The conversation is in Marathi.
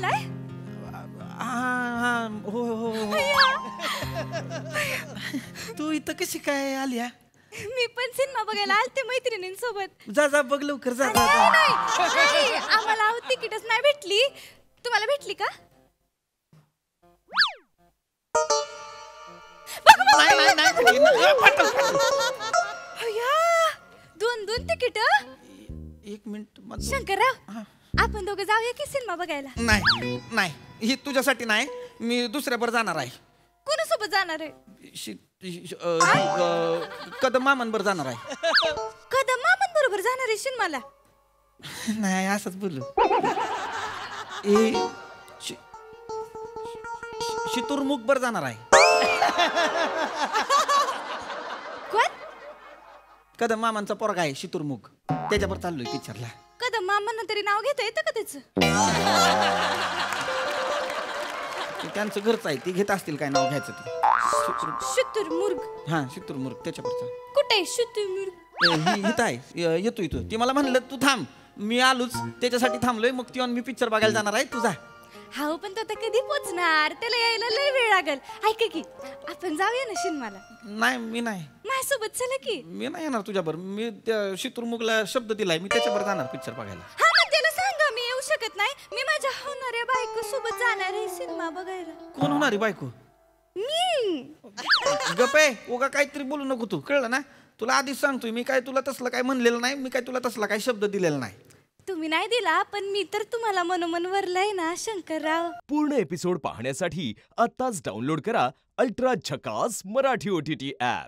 आलाय? हो हो हो. तू इथं कशी काय आली? मी पण सिनेमा बघायला आलते मैत्रिणींसोबत. जा जा बघ लवकर जा. नाही, आम्हाला तिकीटच नाही भेटली. तुम्हाला भेटली का? दोन तिकीट. एक मिनिट शंकरराव, आपण दोघं जाऊया की सिनेमा बघायला? नाही नाही, ही तुझ्यासाठी नाही, मी दुसऱ्यावर जाणार आहे. कोणासोबत जाणार आहे? कदम मामांबर जाणार आहे. कदम मामन बरोबर जाणार आहे सिनेमाला? नाही असंच बोलू. शितुरमुख बर जाणार आहे. कोण? कदम मामांचा पोरगा आहे शितुरमुख, त्याच्यावर चाललोय पिक्चरला. कदम मामांना तरी नाव घेता येतं का त्याचं? त्यांचं घरचं आहे, ती घेत असतील काय नाव घ्यायचं ते. शुतुरमुर्ग. हा शितुरमुर्ग त्याच्यावरचा. कुठे शुतुरमुर्ग? हित आहे, येतो. ती मला म्हणलं तू थांब, मी आलोच त्याच्यासाठी थांबलोय. मग ती मी पिक्चर बघायला जाणार आहे, तुझा. हा पण तो आता कधी पोचणार? त्याला यायला लय वेळ लागल. ऐका की, आपण जाऊया ना सिनेमाला? नाही मी नाही. माझ्यासोबत चला की. मी नाही येणार तुझ्याबरोबर. मी त्या शितुरमुखला शब्द दिलाय, मी त्याच्याबरोबर जाणार पिक्चर बघायला. हा मग त्याला सांगा मी येऊ शकत नाही. मी माझ्या होणाऱ्या बायको सोबत जाणार आहे सिनेमा बघायला. कोण होणारी बायको? मी. गपे उगा काहीतरी बोलू नको तू, कळलं ना? तुला आधीच सांगतोय, मी काय तुला तसलं काय म्हणलेलं नाही. मी काय तुला तसला काय शब्द दिलेला नाही. तुम्ही नाही दिला, पण मी तर तुम्हाला मनोमन वरलाय ना शंकरराव. पूर्ण एपिसोड पाहण्यासाठी आत्ताच डाउनलोड करा अल्ट्रा झकास मराठी OTT ॲप.